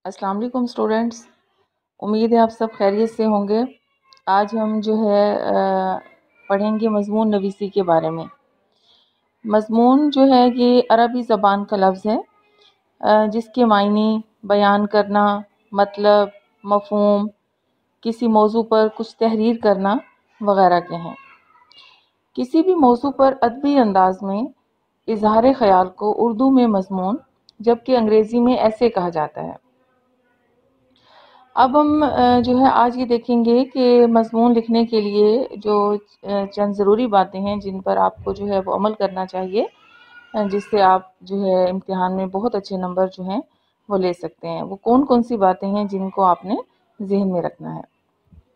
السلام علیکم اسٹوڈینٹس، امید ہے آپ سب خیریت سے ہوں گے۔ آج ہم پڑھیں گے مضمون نویسی کے بارے میں۔ مضمون یہ عربی زبان کا لفظ ہے جس کے معنی بیان کرنا، مطلب، مفہوم، کسی موضوع پر کچھ تحریر کرنا وغیرہ کے ہیں۔ کسی بھی موضوع پر ادبی انداز میں اظہار خیال کو اردو میں مضمون جبکہ انگریزی میں ایسے کہا جاتا ہے۔ اب ہم آج یہ دیکھیں گے کہ مضمون لکھنے کے لیے جو چند ضروری باتیں ہیں جن پر آپ کو وہ عمل کرنا چاہیے، جس سے آپ امتحان میں بہت اچھے نمبر وہ لے سکتے ہیں۔ وہ کون کون سی باتیں ہیں جن کو آپ نے ذہن میں رکھنا ہے۔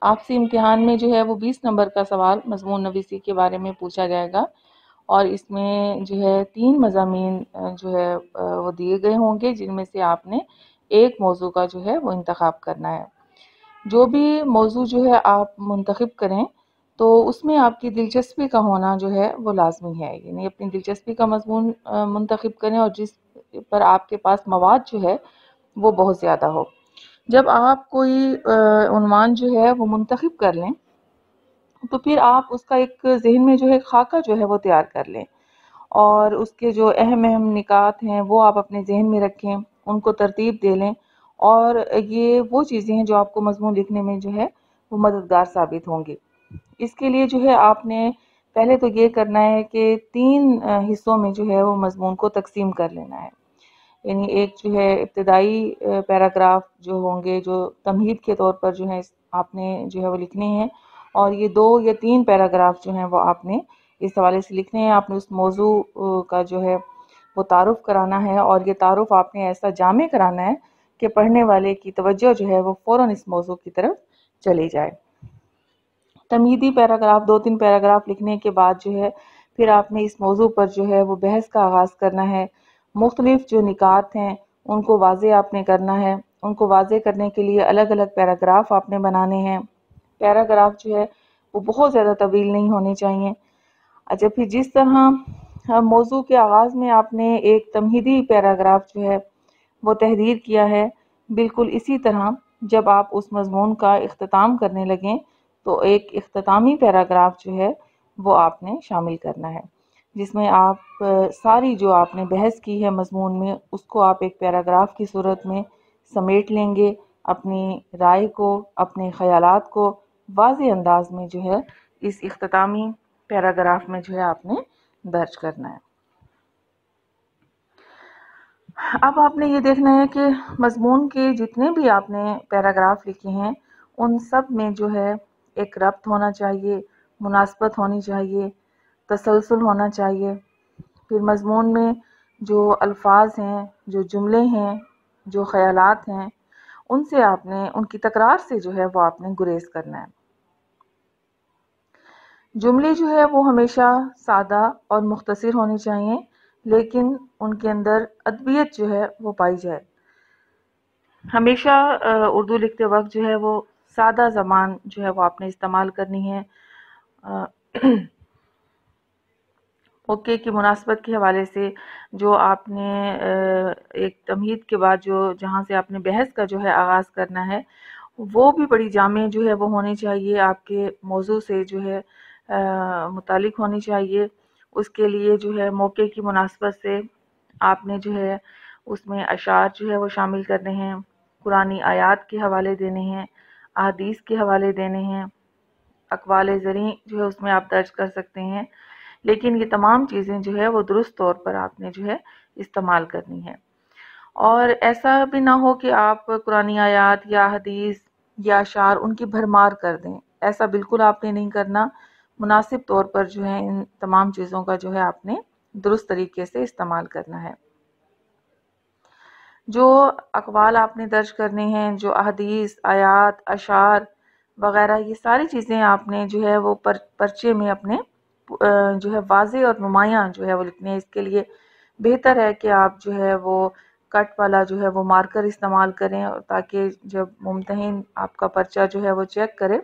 آپ سے امتحان میں وہ 20 نمبر کا سوال مضمون نویسی کے بارے میں پوچھا جائے گا، اور اس میں 3 مضامین وہ دیے گئے ہوں گے، جن میں سے آپ نے ایک موضوع کا وہ انتخاب کرنا ہے۔ جو بھی موضوع آپ منتخب کریں تو اس میں آپ کی دلچسپی کا ہونا وہ لازمی ہے، یعنی اپنی دلچسپی کا مضمون منتخب کریں اور جس پر آپ کے پاس مواد وہ بہت زیادہ ہو۔ جب آپ کوئی عنوان وہ منتخب کر لیں تو پھر آپ اس کا ایک ذہن میں خاکہ وہ تیار کر لیں، اور اس کے جو اہم نکات ہیں وہ آپ اپنے ذہن میں رکھیں، ان کو ترتیب دے لیں، اور یہ وہ چیزیں ہیں جو آپ کو مضمون لکھنے میں وہ مددگار ثابت ہوں گی۔ اس کے لیے آپ نے پہلے تو یہ کرنا ہے کہ 3 حصوں میں وہ مضمون کو تقسیم کر لینا ہے۔ یعنی ایک ابتدائی پیراگراف ہوں گے جو تمہید کے طور پر آپ نے وہ لکھنے ہیں، اور یہ 2 یا 3 پیراگراف وہ آپ نے اس حوالے سے لکھنے ہیں۔ آپ نے اس موضوع کا وہ تعارف کرانا ہے، اور یہ تعارف آپ نے ایسا جامع کرانا ہے کہ پڑھنے والے کی توجہ وہ فوراً اس موضوع کی طرف چلی جائے۔ تمہیدی پیراگراف 2-3 پیراگراف لکھنے کے بعد پھر آپ نے اس موضوع پر وہ بحث کا آغاز کرنا ہے۔ مختلف جو نکات ہیں ان کو واضح آپ نے کرنا ہے۔ ان کو واضح کرنے کے لیے الگ الگ پیراگراف آپ نے بنانے ہیں۔ پیراگراف وہ بہت زیادہ طویل نہیں ہونے چاہیے۔ اچھا، پھر جس طرح موضوع کے آغاز میں آپ نے ایک تمہیدی پیراگراف وہ تحریر کیا ہے، بالکل اسی طرح جب آپ اس مضمون کا اختتام کرنے لگیں تو ایک اختتامی پیراگراف وہ آپ نے شامل کرنا ہے، جس میں آپ ساری جو آپ نے بحث کی ہے مضمون میں اس کو آپ ایک پیراگراف کی صورت میں سمیٹ لیں گے۔ اپنی رائے کو، اپنے خیالات کو واضح انداز میں اس اختتامی پیراگراف میں آپ نے درج کرنا ہے۔ اب آپ نے یہ دیکھنا ہے کہ مضمون کے جتنے بھی آپ نے پیراگراف لکھے ہیں ان سب میں ایک ربط ہونا چاہیے، مناسبت ہونی چاہیے، تسلسل ہونا چاہیے۔ پھر مضمون میں جو الفاظ ہیں، جو جملے ہیں، جو خیالات ہیں، ان سے آپ نے ان کی تکرار سے وہ آپ نے گریز کرنا ہے۔ جملے وہ ہمیشہ سادہ اور مختصر ہونے چاہیے، لیکن ان کے اندر ادبیت وہ پائی جائے۔ ہمیشہ اردو لکھتے وقت وہ سادہ زبان وہ آپ نے استعمال کرنی ہے۔ موقع کی مناسبت کے حوالے سے جو آپ نے ایک تمہید کے بعد جہاں سے آپ نے بحث کا آغاز کرنا ہے وہ بھی بڑی جامع وہ ہونی چاہیے، آپ کے موضوع سے متعلق ہونی چاہیے۔ اس کے لیے موقع کی مناسبت سے آپ نے اس میں اشعار وہ شامل کرنے ہیں، قرآنی آیات کے حوالے دینے ہیں، احادیث کے حوالے دینے ہیں، اقوال زرعی اس میں آپ درج کر سکتے ہیں، لیکن یہ تمام چیزیں وہ درست طور پر آپ نے استعمال کرنی ہے۔ اور ایسا بھی نہ ہو کہ آپ قرآنی آیات یا حدیث یا اشعار ان کی بھرمار کر دیں، ایسا بالکل آپ نے نہیں کرنا۔ مناسب طور پر ان تمام چیزوں کا آپ نے درست طریقے سے استعمال کرنا ہے۔ جو اقوال آپ نے درج کرنے ہیں، جو احادیث، آیات، اشعار وغیرہ، یہ ساری چیزیں آپ نے وہ پرچے میں اپنے واضح اور نمایاں وہ لکھنے ہیں۔ اس کے لیے بہتر ہے کہ آپ وہ کٹ والا وہ مارکر استعمال کریں، تاکہ جب ممتحن آپ کا پرچہ وہ چیک کرے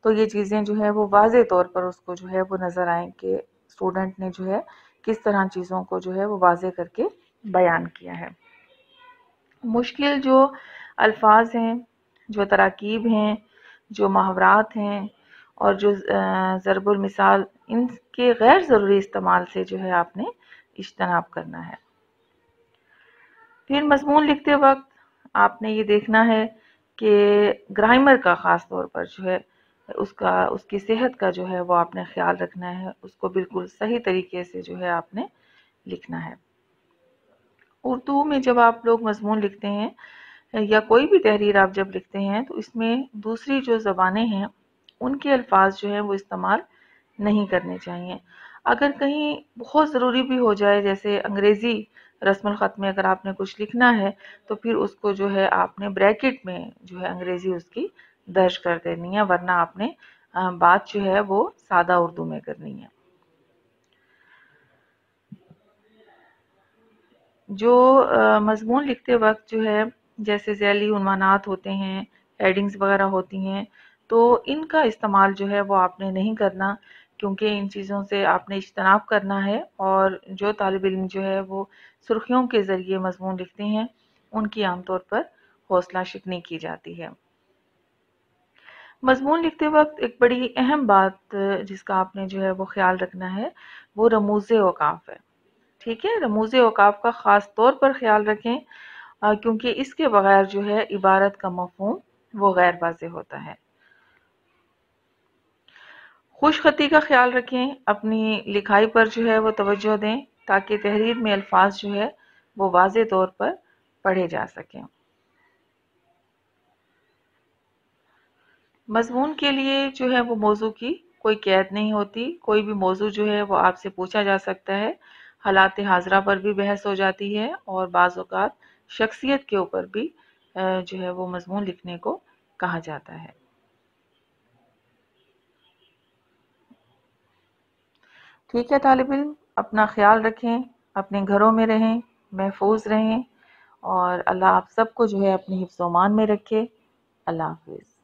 تو یہ چیزیں وہ واضح طور پر اس کو وہ نظر آئیں کہ اسٹوڈنٹ نے کس طرح چیزوں کو وہ واضح کر کے بیان کیا ہے۔ مشکل جو الفاظ ہیں، جو تراکیب ہیں، جو محاورات ہیں اور جو ضرب المثال، ان کے غیر ضروری استعمال سے جو ہے آپ نے اجتناب کرنا ہے۔ پھر مضمون لکھتے وقت آپ نے یہ دیکھنا ہے کہ گرامر کا خاص طور پر جو ہے اس کی صحت کا جو ہے وہ آپ نے خیال رکھنا ہے، اس کو بالکل صحیح طریقے سے جو ہے آپ نے لکھنا ہے۔ اردو میں جب آپ لوگ مضمون لکھتے ہیں یا کوئی بھی تحریر آپ جب لکھتے ہیں تو اس میں دوسری جو زبانیں ہیں ان کے الفاظ جو ہیں وہ استعمال نہیں کرنے چاہیے۔ اگر کہیں بہت ضروری بھی ہو جائے، جیسے انگریزی رسم الخط میں اگر آپ نے کچھ لکھنا ہے تو پھر اس کو جو ہے آپ نے بریکٹ میں جو ہے انگریزی اس کی درج کر دینی ہے، ورنہ آپ نے بات جو ہے وہ سادہ اردو میں کرنی ہے۔ جو مضمون لکھتے وقت جو ہے جیسے ذیلی عنوانات ہوتے ہیں، ہیڈنگز وغیرہ ہوتی ہیں، تو ان کا استعمال جو ہے وہ آپ نے نہیں کرنا، کیونکہ ان چیزوں سے آپ نے اجتناب کرنا ہے، اور جو طالب علم جو ہے وہ سرخیوں کے ذریعے مضمون لکھتے ہیں ان کی عام طور پر حوصلہ شکنی کی جاتی ہے۔ مضمون لکھتے وقت ایک بڑی اہم بات جس کا آپ نے جو ہے وہ خیال رکھنا ہے وہ رموز اوقاف ہے۔ ٹھیک ہے، رموز اوقاف کا خاص طور پر خیال رکھیں، کیونکہ اس کے بغیر جو ہے عبارت کا مفہوم وہ غیر واضح ہوتا ہے۔ خوش خطی کا خیال رکھیں، اپنی لکھائی پر جو ہے وہ توجہ دیں تاکہ تحریر میں الفاظ جو ہے وہ واضح طور پر پڑھے جا سکیں۔ مضمون کے لیے جو ہے وہ موضوع کی کوئی قید نہیں ہوتی، کوئی بھی موضوع جو ہے وہ آپ سے پوچھا جا سکتا ہے، حالات حاضرہ پر بھی بحث ہو جاتی ہے، اور بعض اوقات شخصیت کے اوپر بھی جو ہے وہ مضمون لکھنے کو کہا جاتا ہے۔ ٹھیک ہے طالب علم، اپنا خیال رکھیں، اپنے گھروں میں رہیں، محفوظ رہیں، اور اللہ آپ سب کو جو ہے اپنی حفظ و امان میں رکھے۔ اللہ حافظ۔